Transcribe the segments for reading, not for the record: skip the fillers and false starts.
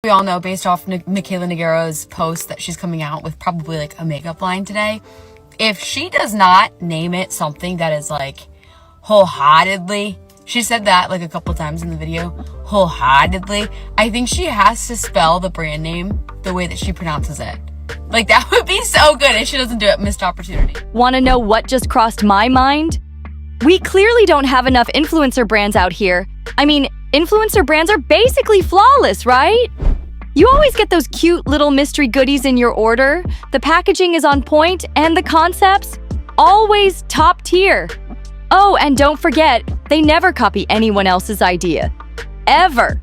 we all know based off Mikayla Nogueira's post that she's coming out with probably like a makeup line today. If she does not name it something that is like wholeheartedly, she said that like a couple times in the video, wholeheartedly, I think she has to spell the brand name the way that she pronounces it. Like, that would be so good if she doesn't do it. Missed opportunity. Want to know what just crossed my mind? We clearly don't have enough influencer brands out here. I mean, influencer brands are basically flawless, right? You always get those cute little mystery goodies in your order. The packaging is on point and the concepts, always top tier. Oh, and don't forget, they never copy anyone else's idea. Ever.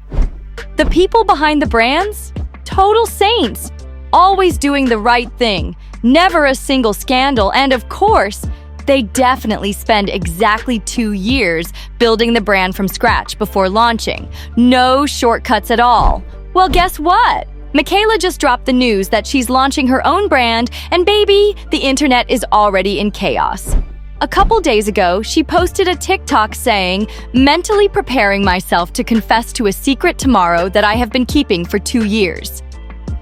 The people behind the brands? Total saints. Always doing the right thing. Never a single scandal. And of course, they definitely spend exactly 2 years building the brand from scratch before launching. No shortcuts at all. Well, guess what? Michaela just dropped the news that she's launching her own brand, and baby, the internet is already in chaos. A couple days ago, she posted a TikTok saying, "Mentally preparing myself to confess to a secret tomorrow that I have been keeping for 2 years."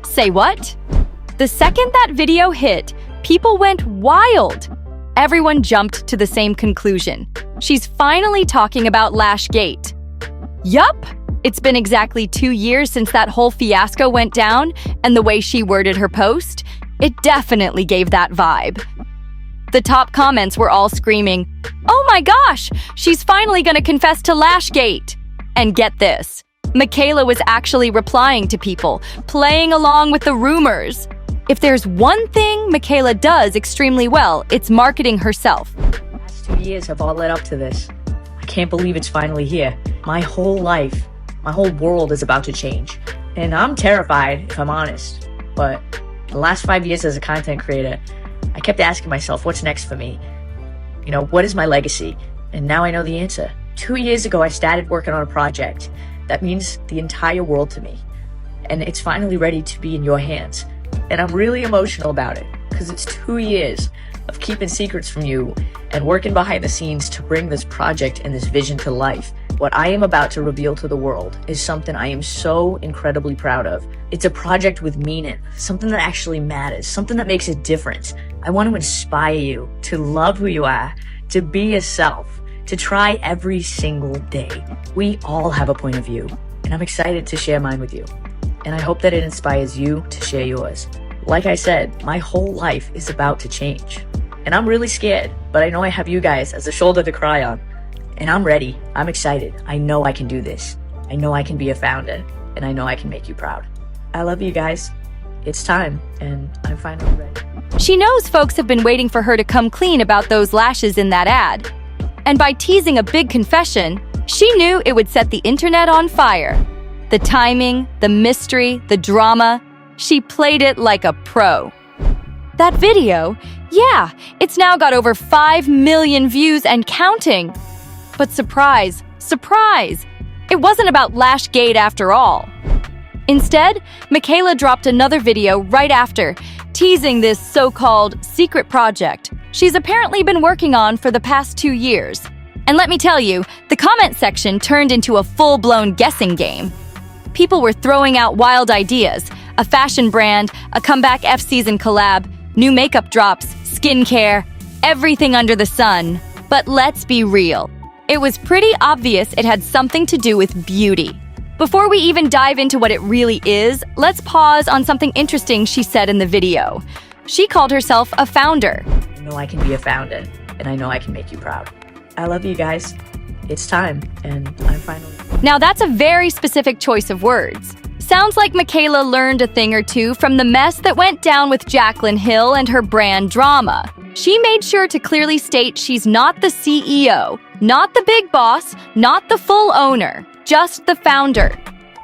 Say what? The second that video hit, people went wild. Everyone jumped to the same conclusion. She's finally talking about Lashgate. Yup, it's been exactly 2 years since that whole fiasco went down, and the way she worded her post, it definitely gave that vibe. The top comments were all screaming, "Oh my gosh, she's finally gonna confess to Lashgate." And get this, Michaela was actually replying to people, playing along with the rumors. If there's one thing Michaela does extremely well, it's marketing herself. The last 2 years have all led up to this. I can't believe it's finally here. My whole life, my whole world is about to change. And I'm terrified, if I'm honest. But the last 5 years as a content creator, I kept asking myself, what's next for me? You know, what is my legacy? And now I know the answer. 2 years ago, I started working on a project that means the entire world to me. And it's finally ready to be in your hands. And I'm really emotional about it because it's 2 years of keeping secrets from you and working behind the scenes to bring this project and this vision to life. What I am about to reveal to the world is something I am so incredibly proud of. It's a project with meaning, something that actually matters, something that makes a difference. I want to inspire you to love who you are, to be yourself, to try every single day. We all have a point of view, and I'm excited to share mine with you. And I hope that it inspires you to share yours. Like I said, my whole life is about to change. And I'm really scared, but I know I have you guys as a shoulder to cry on. And I'm ready. I'm excited. I know I can do this. I know I can be a founder, and I know I can make you proud. I love you guys. It's time, and I'm finally ready. She knows folks have been waiting for her to come clean about those lashes in that ad. And by teasing a big confession, she knew it would set the internet on fire. The timing, the mystery, the drama, she played it like a pro. That video, yeah, it's now got over 5 million views and counting. But surprise, surprise, it wasn't about Lashgate after all. Instead, Michaela dropped another video right after, teasing this so-called secret project she's apparently been working on for the past 2 years. And let me tell you, the comment section turned into a full-blown guessing game. People were throwing out wild ideas, a fashion brand, a comeback F-season collab, new makeup drops, skincare, everything under the sun. But let's be real. It was pretty obvious it had something to do with beauty. Before we even dive into what it really is, let's pause on something interesting she said in the video. She called herself a founder. I know I can be a founder, and I know I can make you proud. I love you guys. It's time, and I'm finally... Now that's a very specific choice of words. Sounds like Michaela learned a thing or two from the mess that went down with Jaclyn Hill and her brand drama. She made sure to clearly state she's not the CEO, not the big boss, not the full owner, just the founder.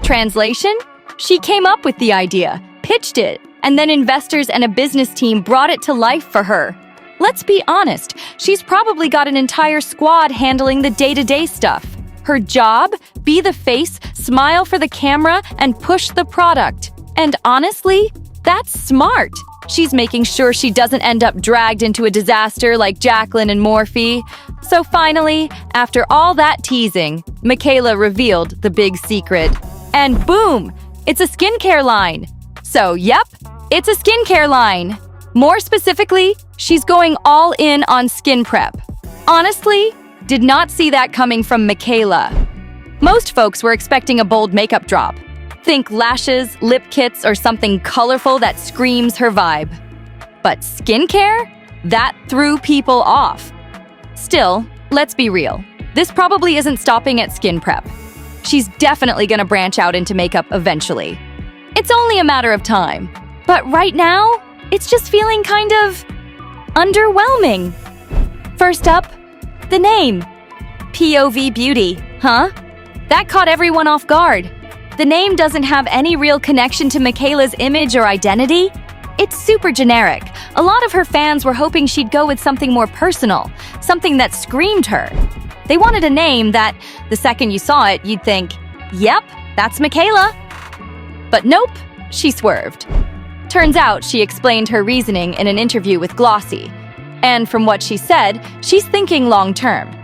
Translation? She came up with the idea, pitched it, and then investors and a business team brought it to life for her. Let's be honest, she's probably got an entire squad handling the day-to-day stuff. Her job? Be the face, smile for the camera, and push the product. And honestly, that's smart. She's making sure she doesn't end up dragged into a disaster like Jaclyn and Morphe. So finally, after all that teasing, Michaela revealed the big secret. And boom! It's a skincare line. So, yep, it's a skincare line. More specifically, she's going all in on skin prep. Honestly, did not see that coming from Michaela. Most folks were expecting a bold makeup drop. Think lashes, lip kits, or something colorful that screams her vibe. But skincare? That threw people off. Still, let's be real. This probably isn't stopping at skin prep. She's definitely gonna branch out into makeup eventually. It's only a matter of time. But right now, it's just feeling kind of underwhelming. First up, the name. POV Beauty, huh? That caught everyone off guard. The name doesn't have any real connection to Michaela's image or identity. It's super generic. A lot of her fans were hoping she'd go with something more personal, something that screamed her. They wanted a name that, the second you saw it, you'd think, yep, that's Michaela. But nope, she swerved. Turns out she explained her reasoning in an interview with Glossy. And from what she said, she's thinking long-term.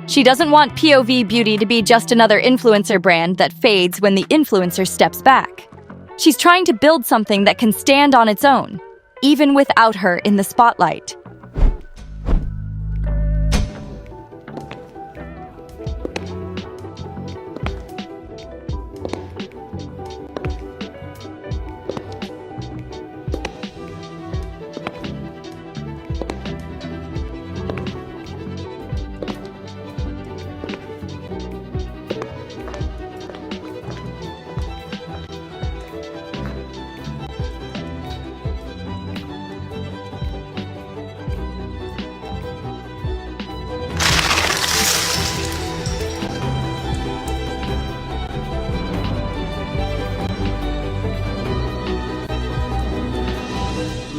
She doesn't want POV Beauty to be just another influencer brand that fades when the influencer steps back. She's trying to build something that can stand on its own, even without her in the spotlight.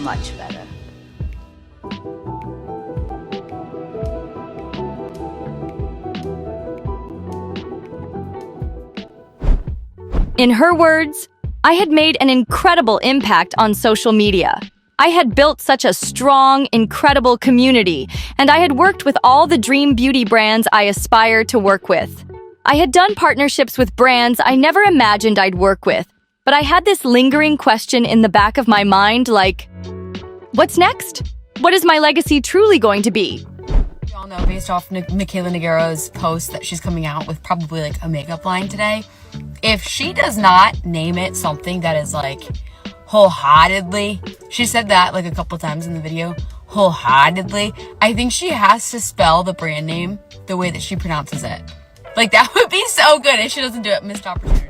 Much better. In her words, I had made an incredible impact on social media. I had built such a strong, incredible community, and I had worked with all the dream beauty brands I aspire to work with. I had done partnerships with brands I never imagined I'd work with, but I had this lingering question in the back of my mind like, what's next? What is my legacy truly going to be? You all know based off Mikayla Nogueira's post that she's coming out with probably like a makeup line today. If she does not name it something that is like wholeheartedly, she said that like a couple times in the video, wholeheartedly, I think she has to spell the brand name the way that she pronounces it. Like that would be so good if she doesn't do it. Missed opportunity.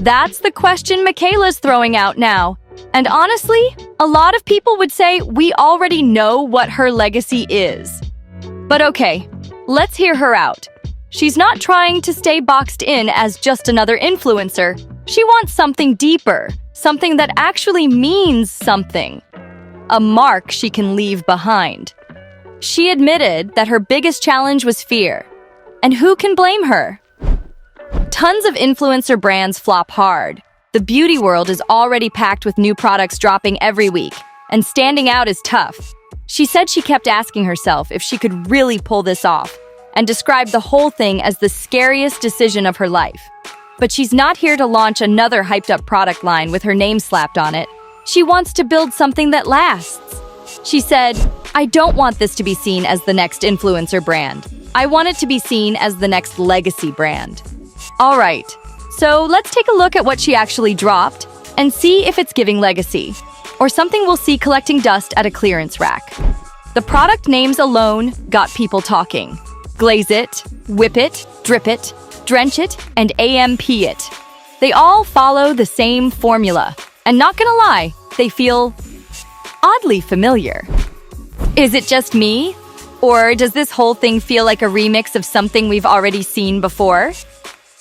That's the question Michaela's throwing out now. And honestly, a lot of people would say we already know what her legacy is. But okay, let's hear her out. She's not trying to stay boxed in as just another influencer. She wants something deeper, something that actually means something. A mark she can leave behind. She admitted that her biggest challenge was fear. And who can blame her? Tons of influencer brands flop hard. The beauty world is already packed with new products dropping every week, and standing out is tough. She said she kept asking herself if she could really pull this off, and described the whole thing as the scariest decision of her life. But she's not here to launch another hyped-up product line with her name slapped on it. She wants to build something that lasts. She said, I don't want this to be seen as the next influencer brand. I want it to be seen as the next legacy brand. All right, so let's take a look at what she actually dropped and see if it's giving legacy, or something we'll see collecting dust at a clearance rack. The product names alone got people talking. Glaze it, whip it, drip it, drench it, and AMP it. They all follow the same formula. And not gonna lie, they feel oddly familiar. Is it just me? Or does this whole thing feel like a remix of something we've already seen before?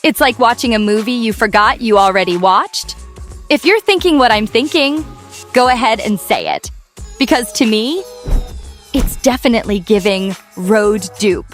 It's like watching a movie you forgot you already watched. If you're thinking what I'm thinking, go ahead and say it. Because to me, it's definitely giving road dupe.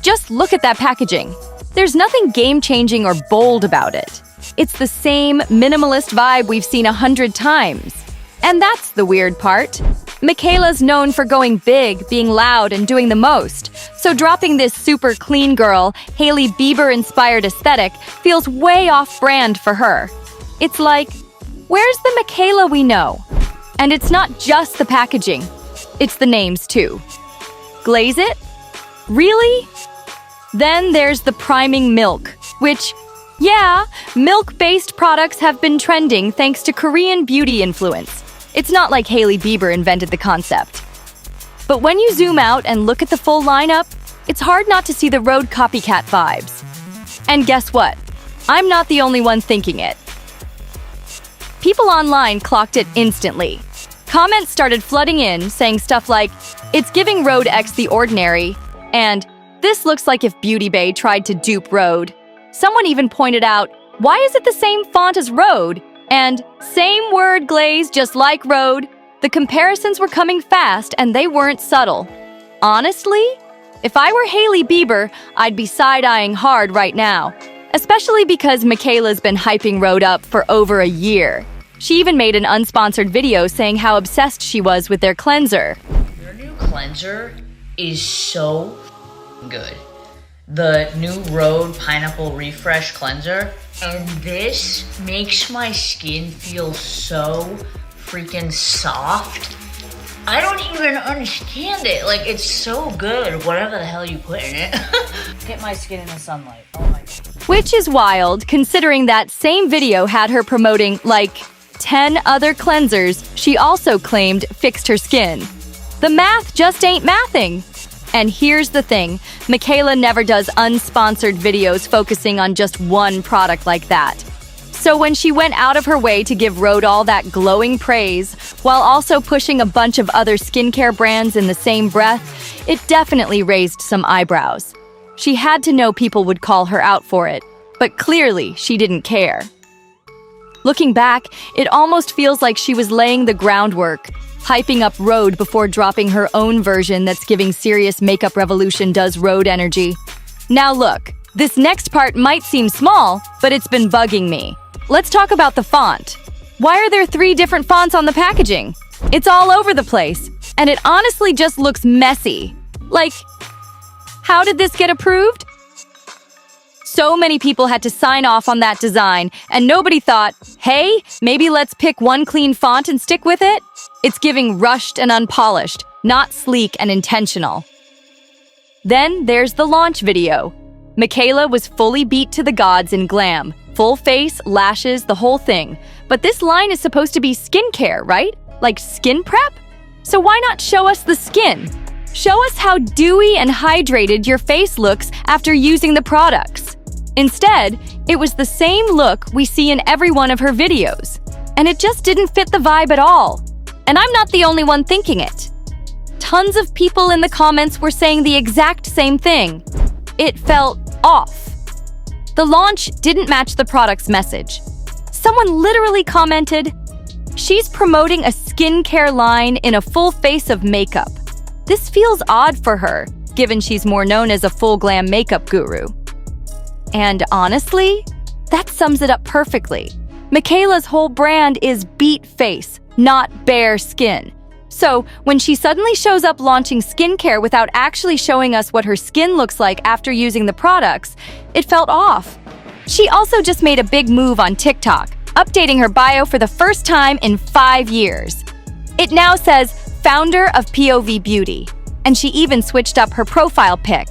Just look at that packaging. There's nothing game-changing or bold about it. It's the same minimalist vibe we've seen 100 times. And that's the weird part. Michaela's known for going big, being loud, and doing the most. So dropping this super clean girl, Hailey Bieber-inspired aesthetic feels way off-brand for her. It's like, where's the Michaela we know? And it's not just the packaging, it's the names too. Glaze it? Really? Then there's the priming milk, which, yeah, milk-based products have been trending thanks to Korean beauty influence. It's not like Hailey Bieber invented the concept. But when you zoom out and look at the full lineup, it's hard not to see the Rhode copycat vibes. And guess what? I'm not the only one thinking it. People online clocked it instantly. Comments started flooding in, saying stuff like, "It's giving Rhode X the ordinary," and "This looks like if Beauty Bay tried to dupe Rhode." Someone even pointed out, "Why is it the same font as Rhode?" and "Same word glaze, just like Rhode." The comparisons were coming fast and they weren't subtle. Honestly, if I were Hailey Bieber, I'd be side-eyeing hard right now. Especially because Michaela's been hyping Rhode up for over a year. She even made an unsponsored video saying how obsessed she was with their cleanser. Their new cleanser is so good. The new Rhode Pineapple Refresh Cleanser. And this makes my skin feel so freaking soft. I don't even understand it. Like, it's so good, whatever the hell you put in it. Get my skin in the sunlight. Oh my God. Which is wild, considering that same video had her promoting, like, 10 other cleansers she also claimed fixed her skin. The math just ain't mathing. And here's the thing, Michaela never does unsponsored videos focusing on just one product like that. So when she went out of her way to give Rhode all that glowing praise, while also pushing a bunch of other skincare brands in the same breath, it definitely raised some eyebrows. She had to know people would call her out for it, but clearly she didn't care. Looking back, it almost feels like she was laying the groundwork, hyping up Rhode before dropping her own version that's giving serious makeup revolution does Rhode energy. Now look, this next part might seem small, but it's been bugging me. Let's talk about the font. Why are there 3 different fonts on the packaging? It's all over the place, and it honestly just looks messy. Like, how did this get approved? So many people had to sign off on that design, and nobody thought, hey, maybe let's pick one clean font and stick with it? It's giving rushed and unpolished, not sleek and intentional. Then there's the launch video. Michaela was fully beat to the gods in glam. Full face, lashes, the whole thing. But this line is supposed to be skincare, right? Like skin prep? So why not show us the skin? Show us how dewy and hydrated your face looks after using the products. Instead, it was the same look we see in every one of her videos. And it just didn't fit the vibe at all. And I'm not the only one thinking it. Tons of people in the comments were saying the exact same thing. It felt off. The launch didn't match the product's message. Someone literally commented, "She's promoting a skincare line in a full face of makeup. This feels odd for her, given she's more known as a full glam makeup guru." And honestly, that sums it up perfectly. Michaela's whole brand is beat face, not bare skin. So, when she suddenly shows up launching skincare without actually showing us what her skin looks like after using the products, it felt off. She also just made a big move on TikTok, updating her bio for the first time in 5 years. It now says, founder of POV Beauty, and she even switched up her profile pic.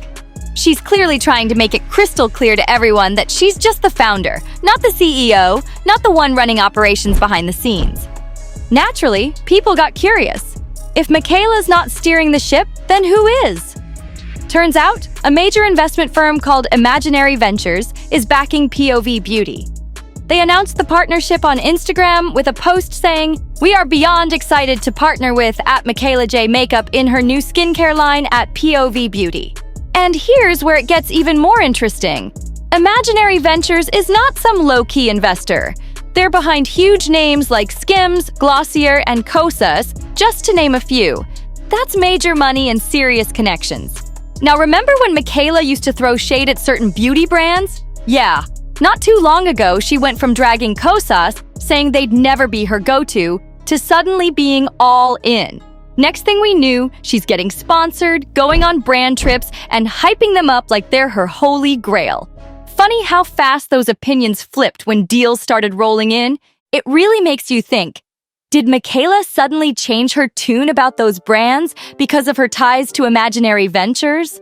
She's clearly trying to make it crystal clear to everyone that she's just the founder, not the CEO, not the one running operations behind the scenes. Naturally, people got curious. If Michaela's not steering the ship, then who is? Turns out, a major investment firm called Imaginary Ventures is backing POV Beauty. They announced the partnership on Instagram with a post saying, "We are beyond excited to partner with @Michaela J Makeup in her new skincare line at POV Beauty." And here's where it gets even more interesting. Imaginary Ventures is not some low-key investor. They're behind huge names like Skims, Glossier, and Kosas, just to name a few. That's major money and serious connections. Now remember when Michaela used to throw shade at certain beauty brands? Yeah, not too long ago she went from dragging Kosas, saying they'd never be her go-to, to suddenly being all in. Next thing we knew, she's getting sponsored, going on brand trips, and hyping them up like they're her holy grail. Funny how fast those opinions flipped when deals started rolling in. It really makes you think, did Michaela suddenly change her tune about those brands because of her ties to imaginary ventures?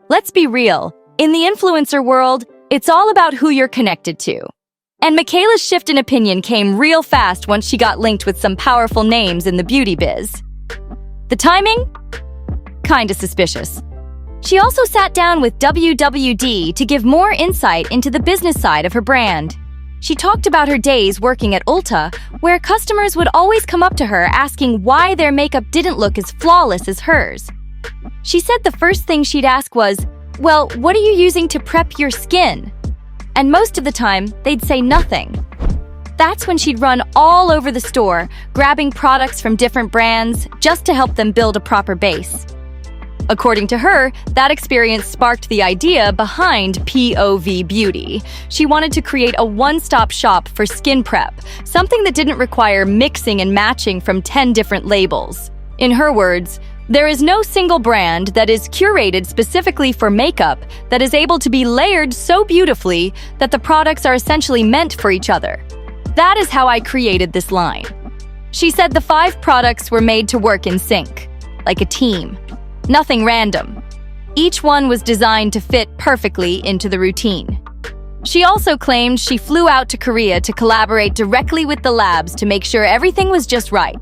Let's be real, in the influencer world, it's all about who you're connected to. And Michaela's shift in opinion came real fast once she got linked with some powerful names in the beauty biz. The timing? Kinda suspicious. She also sat down with WWD to give more insight into the business side of her brand. She talked about her days working at Ulta, where customers would always come up to her asking why their makeup didn't look as flawless as hers. She said the first thing she'd ask was, "Well, what are you using to prep your skin?" And most of the time, they'd say nothing. That's when she'd run all over the store, grabbing products from different brands just to help them build a proper base. According to her, that experience sparked the idea behind POV Beauty. She wanted to create a one-stop shop for skin prep, something that didn't require mixing and matching from 10 different labels. In her words, there is no single brand that is curated specifically for makeup that is able to be layered so beautifully that the products are essentially meant for each other. That is how I created this line. She said the 5 products were made to work in sync, like a team. Nothing random. Each one was designed to fit perfectly into the routine. She also claimed she flew out to Korea to collaborate directly with the labs to make sure everything was just right.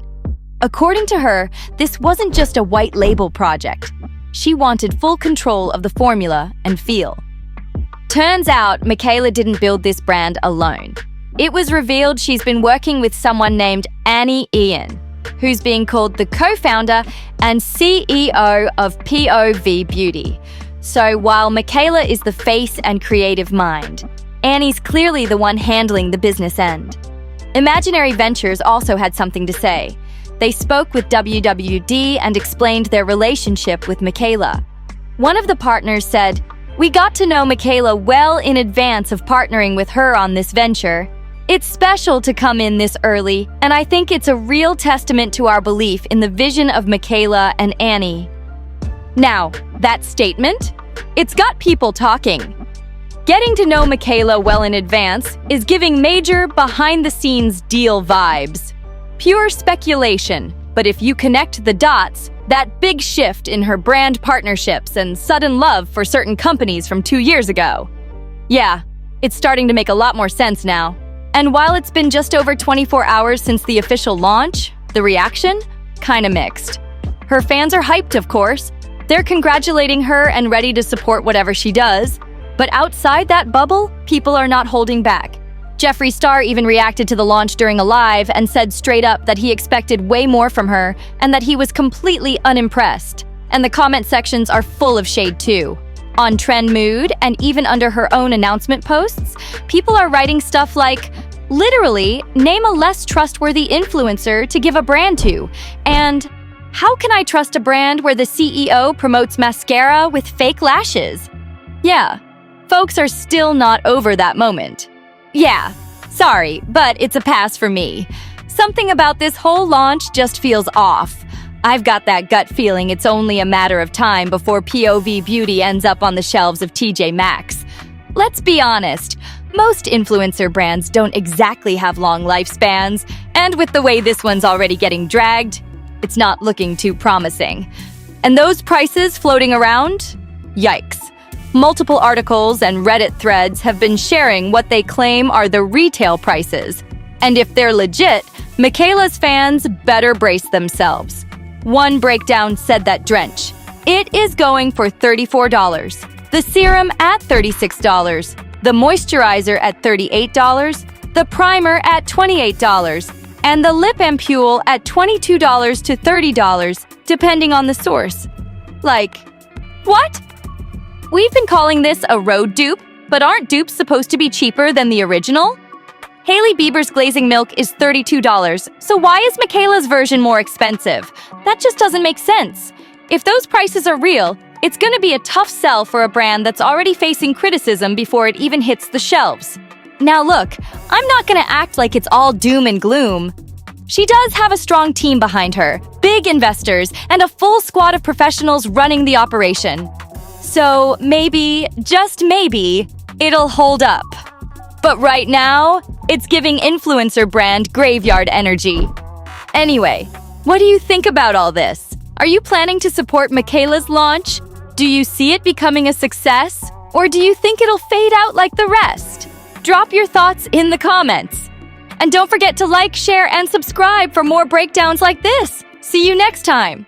According to her, this wasn't just a white label project. She wanted full control of the formula and feel. Turns out, Michaela didn't build this brand alone. It was revealed she's been working with someone named Annie Ian, who's being called the co-founder and CEO of POV Beauty. So while Michaela is the face and creative mind, Annie's clearly the one handling the business end. Imaginary Ventures also had something to say. They spoke with WWD and explained their relationship with Michaela. One of the partners said, "We got to know Michaela well in advance of partnering with her on this venture. It's special to come in this early, and I think it's a real testament to our belief in the vision of Michaela and Annie." Now, that statement? It's got people talking. Getting to know Michaela well in advance is giving major behind-the-scenes deal vibes. Pure speculation, but if you connect the dots, that big shift in her brand partnerships and sudden love for certain companies from 2 years ago. Yeah, it's starting to make a lot more sense now. And while it's been just over 24 hours since the official launch, the reaction? Kinda mixed. Her fans are hyped, of course. They're congratulating her and ready to support whatever she does. But outside that bubble, people are not holding back. Jeffree Star even reacted to the launch during a live and said straight up that he expected way more from her and that he was completely unimpressed. And the comment sections are full of shade too. On Trend Mood and even under her own announcement posts, people are writing stuff like, literally, name a less trustworthy influencer to give a brand to, and how can I trust a brand where the CEO promotes mascara with fake lashes? Yeah, folks are still not over that moment. Yeah, sorry, but it's a pass for me. Something about this whole launch just feels off. I've got that gut feeling it's only a matter of time before POV Beauty ends up on the shelves of TJ Maxx. Let's be honest, most influencer brands don't exactly have long lifespans, and with the way this one's already getting dragged, it's not looking too promising. And those prices floating around? Yikes. Multiple articles and Reddit threads have been sharing what they claim are the retail prices. And if they're legit, Michaela's fans better brace themselves. One breakdown said that drench. It is going for $34. The serum at $36. The moisturizer at $38. The primer at $28. And the lip ampule at $22 to $30, depending on the source. Like, what? We've been calling this a road dupe, but aren't dupes supposed to be cheaper than the original? Hailey Bieber's glazing milk is $32, so why is Michaela's version more expensive? That just doesn't make sense. If those prices are real, it's gonna be a tough sell for a brand that's already facing criticism before it even hits the shelves. Now look, I'm not gonna act like it's all doom and gloom. She does have a strong team behind her, big investors, and a full squad of professionals running the operation. So maybe, just maybe, it'll hold up. But right now, it's giving influencer brand graveyard energy. Anyway, what do you think about all this? Are you planning to support Michaela's launch? Do you see it becoming a success? Or do you think it'll fade out like the rest? Drop your thoughts in the comments. And don't forget to like, share, and subscribe for more breakdowns like this. See you next time.